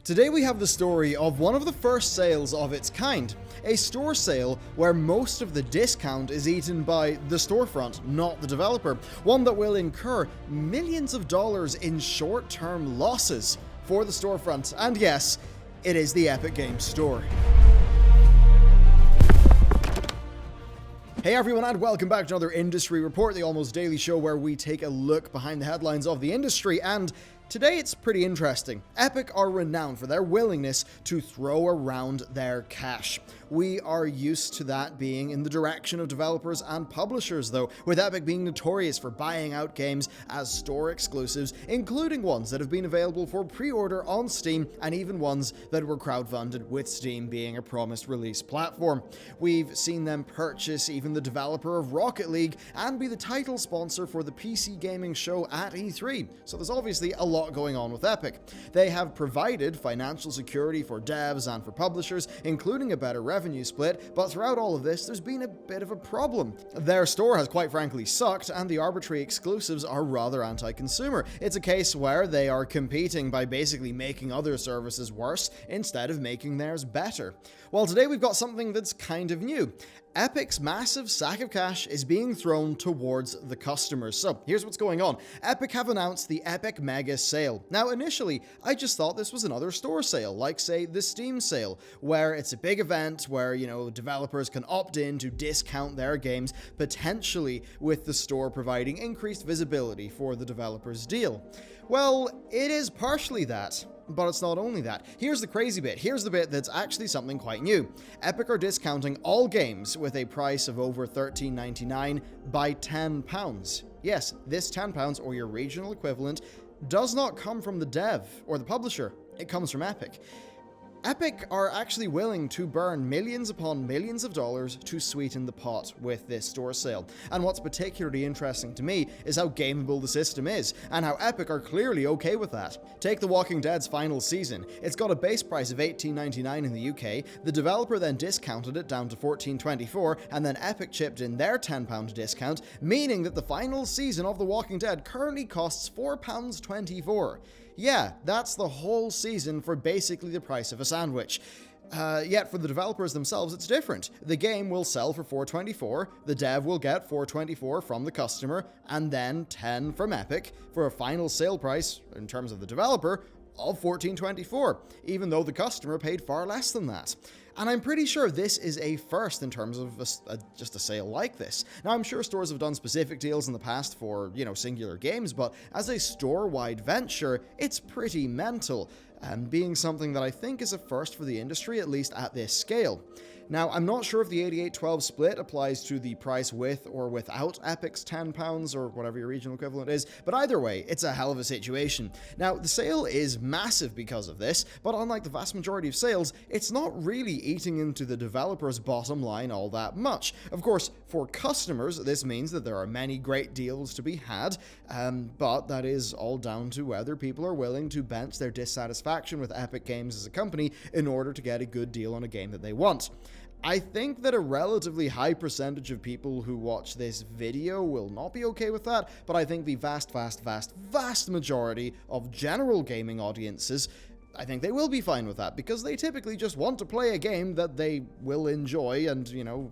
Today we have the story of one of the first sales of its kind, a store sale where most of the discount is eaten by the storefront, not the developer, one that will incur millions of dollars in short-term losses for the storefront, and yes, it is the Epic Games Store. Hey everyone, and welcome back to another Industry Report, the almost daily show where we take a look behind the headlines of the industry, and today it's pretty interesting. Epic are renowned for their willingness to throw around their cash. We are used to that being in the direction of developers and publishers though, with Epic being notorious for buying out games as store exclusives, including ones that have been available for pre-order on Steam and even ones that were crowdfunded, with Steam being a promised release platform. We've seen them purchase even the developer of Rocket League and be the title sponsor for the PC gaming show at E3, so there's obviously a lot going on with Epic. They have provided financial security for devs and for publishers, including a better revenue split, but throughout all of this, there's been a bit of a problem. Their store has quite frankly sucked, and the arbitrary exclusives are rather anti-consumer. It's a case where they are competing by basically making other services worse instead of making theirs better. Well, today we've got something that's kind of new. Epic's massive sack of cash is being thrown towards the customers. So here's what's going on. Epic have announced the Epic Mega Sale. Now initially, I just thought this was another store sale, like say the Steam sale, where it's a big event where, developers can opt in to discount their games, potentially with the store providing increased visibility for the developer's deal. Well, it is partially that. But it's not only that. Here's the crazy bit. Here's the bit that's actually something quite new. Epic are discounting all games with a price of over $13.99 by £10. Yes, this £10, or your regional equivalent, does not come from the dev or the publisher. It comes from Epic. Epic are actually willing to burn millions upon millions of dollars to sweeten the pot with this store sale. And what's particularly interesting to me is how gameable the system is, and how Epic are clearly okay with that. Take The Walking Dead's final season. It's got a base price of $18.99 in the UK, the developer then discounted it down to $14.24, and then Epic chipped in their £10 discount, meaning that the final season of The Walking Dead currently costs £4.24. Yeah, that's the whole season for basically the price of a sandwich. Yet for the developers themselves, it's different. The game will sell for $4.24, the dev will get $4.24 from the customer, and then $10 from Epic, for a final sale price, in terms of the developer, of $14.24, even though the customer paid far less than that. And I'm pretty sure this is a first in terms of just a sale like this. Now, I'm sure stores have done specific deals in the past for, singular games, but as a store-wide venture, it's pretty mental, and being something that I think is a first for the industry, at least at this scale. Now, I'm not sure if the 88-12 split applies to the price with or without Epic's £10, or whatever your regional equivalent is, but either way, it's a hell of a situation. Now, the sale is massive because of this, but unlike the vast majority of sales, it's not really eating into the developer's bottom line all that much. Of course, for customers, this means that there are many great deals to be had, but that is all down to whether people are willing to bench their dissatisfaction with Epic Games as a company in order to get a good deal on a game that they want. I think that a relatively high percentage of people who watch this video will not be okay with that, but I think the vast majority of general gaming audiences, I think they will be fine with that, because they typically just want to play a game that they will enjoy and,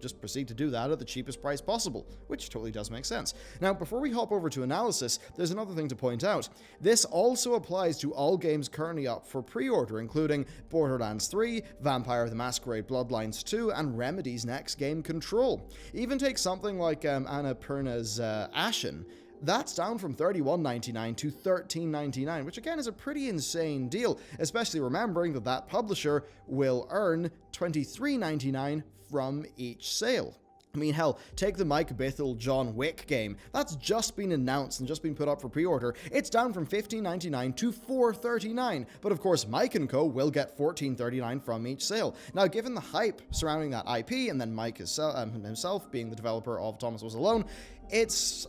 just proceed to do that at the cheapest price possible, which totally does make sense. Now, before we hop over to analysis, there's another thing to point out. This also applies to all games currently up for pre-order, including Borderlands 3, Vampire the Masquerade Bloodlines 2, and Remedy's next game, Control. Even take something like Annapurna's Ashen. That's down from $31.99 to $13.99, which again is a pretty insane deal, especially remembering that that publisher will earn $23.99 from each sale. I mean, hell, take the Mike Bithell John Wick game. That's just been announced and just been put up for pre-order. It's down from $15.99 to $4.39. But of course, Mike & Co. will get $14.39 from each sale. Now, given the hype surrounding that IP, and then Mike himself being the developer of Thomas Was Alone, it's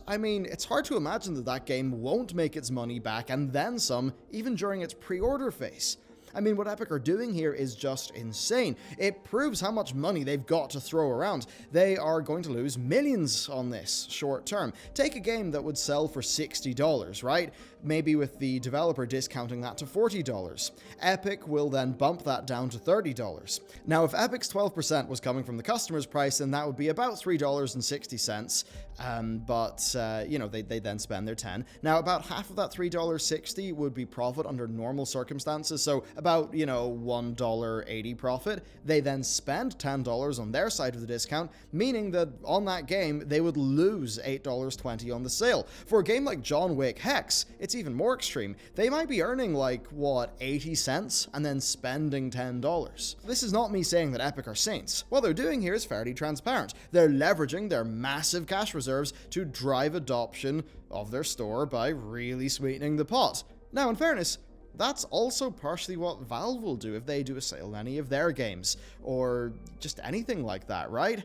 hard to imagine that game won't make its money back and then some, even during its pre-order phase. I mean, what Epic are doing here is just insane. It proves how much money they've got to throw around. They are going to lose millions on this short term. Take a game that would sell for $60, right? Maybe with the developer discounting that to $40. Epic will then bump that down to $30. Now, if Epic's 12% was coming from the customer's price, then that would be about $3.60. They then spend their 10. Now, about half of that $3.60 would be profit under normal circumstances, so about, $1.80 profit. They then spend $10 on their side of the discount, meaning that on that game, they would lose $8.20 on the sale. For a game like John Wick Hex, it's even more extreme. They might be earning 80 cents and then spending $10. This is not me saying that Epic are saints. What they're doing here is fairly transparent. They're leveraging their massive cash reserves to drive adoption of their store by really sweetening the pot. Now, in fairness, that's also partially what Valve will do if they do a sale on any of their games, or just anything like that, right?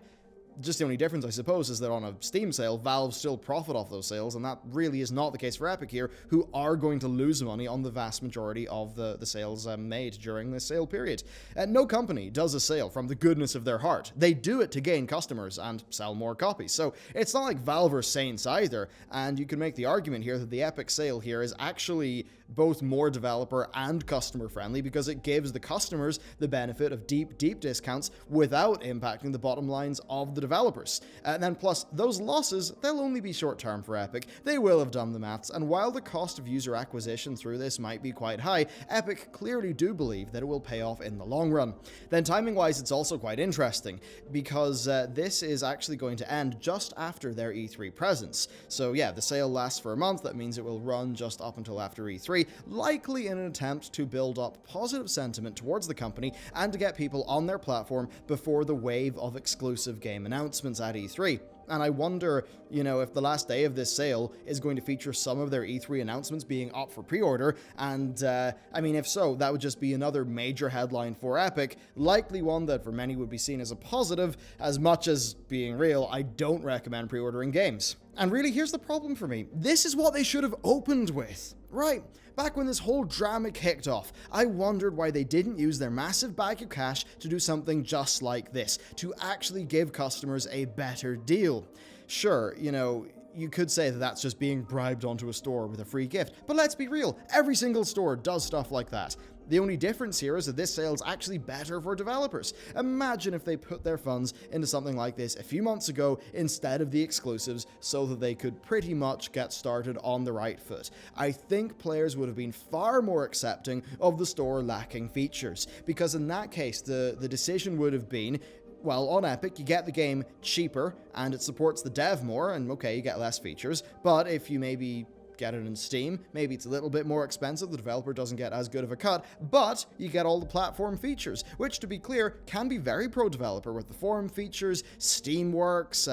Just the only difference, I suppose, is that on a Steam sale, Valve still profit off those sales, and that really is not the case for Epic here, who are going to lose money on the vast majority of the sales made during this sale period. No company does a sale from the goodness of their heart. They do it to gain customers and sell more copies. So it's not like Valve are saints either, and you can make the argument here that the Epic sale here is actually both more developer and customer friendly because it gives the customers the benefit of deep discounts without impacting the bottom lines of the developers. And then plus, those losses, they'll only be short term for Epic. They will have done the maths, and while the cost of user acquisition through this might be quite high, Epic clearly do believe that it will pay off in the long run. Then timing wise, it's also quite interesting because this is actually going to end just after their E3 presence. So yeah, the sale lasts for a month. That means it will run just up until after E3, likely in an attempt to build up positive sentiment towards the company and to get people on their platform before the wave of exclusive game announcements at E3. And I wonder, if the last day of this sale is going to feature some of their E3 announcements being up for pre-order, and if so, that would just be another major headline for Epic, likely one that for many would be seen as a positive. As much as being real, I don't recommend pre-ordering games. And really, here's the problem for me. This is what they should have opened with. Right, back when this whole drama kicked off, I wondered why they didn't use their massive bag of cash to do something just like this, to actually give customers a better deal. Sure, you could say that that's just being bribed onto a store with a free gift, but let's be real, every single store does stuff like that. The only difference here is that this sale is actually better for developers. Imagine if they put their funds into something like this a few months ago instead of the exclusives so that they could pretty much get started on the right foot. I think players would have been far more accepting of the store lacking features, because in that case, the decision would have been, well, on Epic, you get the game cheaper and it supports the dev more, and okay, you get less features, but if you maybe get it in Steam, maybe it's a little bit more expensive, the developer doesn't get as good of a cut, but you get all the platform features, which, to be clear, can be very pro-developer, with the forum features, Steamworks,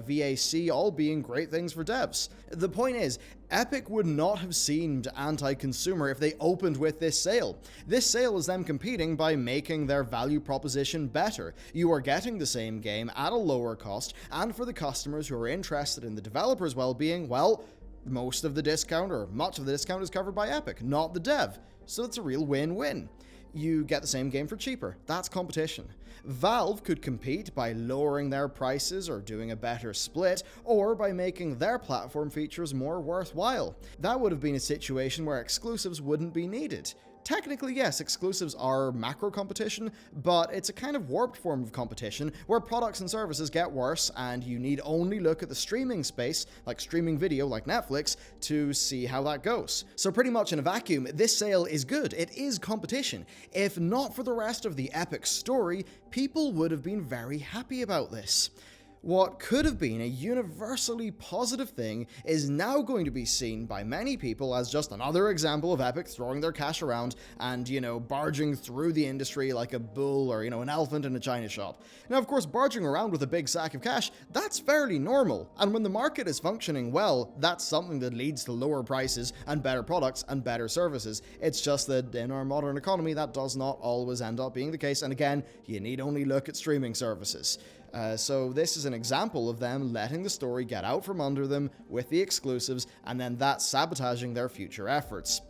VAC, all being great things for devs. The point is, Epic would not have seemed anti-consumer if they opened with this sale. This sale is them competing by making their value proposition better. You are getting the same game at a lower cost, and for the customers who are interested in the developer's well-being, well, most of the discount, or much of the discount, is covered by Epic, not the dev. So it's a real win-win. You get the same game for cheaper. That's competition. Valve could compete by lowering their prices or doing a better split, or by making their platform features more worthwhile. That would have been a situation where exclusives wouldn't be needed. Technically, yes, exclusives are macro competition, but it's a kind of warped form of competition where products and services get worse and you need only look at the streaming space, like streaming video like Netflix, to see how that goes. So pretty much in a vacuum, this sale is good. It is competition. If not for the rest of the Epic story, people would have been very happy about this. What could have been a universally positive thing is now going to be seen by many people as just another example of Epic throwing their cash around and, barging through the industry like a bull or, an elephant in a china shop. Now, of course, barging around with a big sack of cash, that's fairly normal. And when the market is functioning well, that's something that leads to lower prices and better products and better services. It's just that in our modern economy, that does not always end up being the case. And again, you need only look at streaming services. So this is an example of them letting the story get out from under them with the exclusives, and then that sabotaging their future efforts.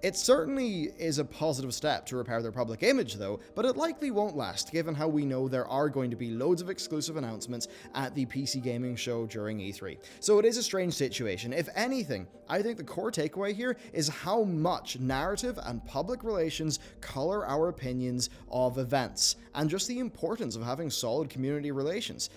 It certainly is a positive step to repair their public image though, but it likely won't last given how we know there are going to be loads of exclusive announcements at the PC gaming show during E3. So it is a strange situation. If anything, I think the core takeaway here is how much narrative and public relations color our opinions of events, and just the importance of having solid community relations.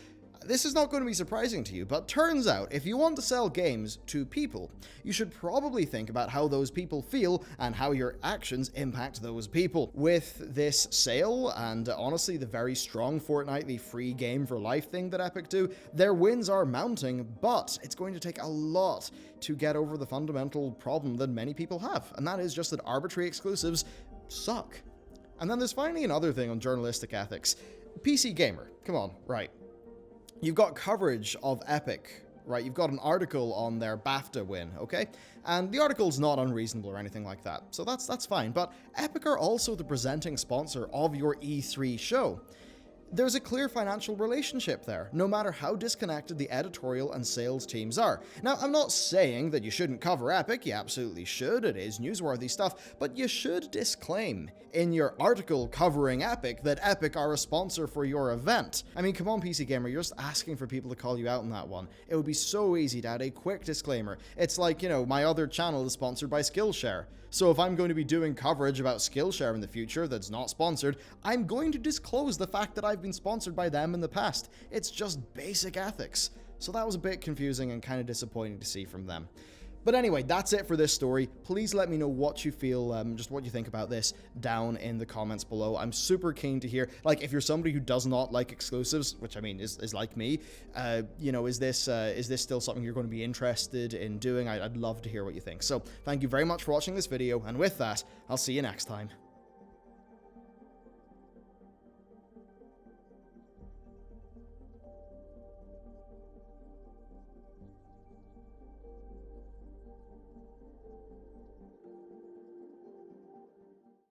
This is not going to be surprising to you, but turns out if you want to sell games to people, you should probably think about how those people feel and how your actions impact those people. With this sale, and honestly the very strong fortnightly free game for life thing that Epic do, their wins are mounting, but it's going to take a lot to get over the fundamental problem that many people have, and that is just that arbitrary exclusives suck. And then there's finally another thing on journalistic ethics. PC Gamer, come on, right. You've got coverage of Epic, right? You've got an article on their BAFTA win, okay? And the article's not unreasonable or anything like that, so that's fine. But Epic are also the presenting sponsor of your E3 show. There's a clear financial relationship there, no matter how disconnected the editorial and sales teams are. Now, I'm not saying that you shouldn't cover Epic, you absolutely should, it is newsworthy stuff, but you should disclaim in your article covering Epic that Epic are a sponsor for your event. I mean, come on PC Gamer, you're just asking for people to call you out on that one. It would be so easy to add a quick disclaimer. It's like, you know, my other channel is sponsored by Skillshare. So if I'm going to be doing coverage about Skillshare in the future that's not sponsored, I'm going to disclose the fact that I've been sponsored by them in the past. It's just basic ethics. So that was a bit confusing and kind of disappointing to see from them. But anyway, that's it for this story. Please let me know what you feel, just what you think about this down in the comments below. I'm super keen to hear, like, if you're somebody who does not like exclusives, which I mean is like me, you know, is this still something you're going to be interested in doing? I'd love to hear what you think. So thank you very much for watching this video, and with that, I'll see you next time.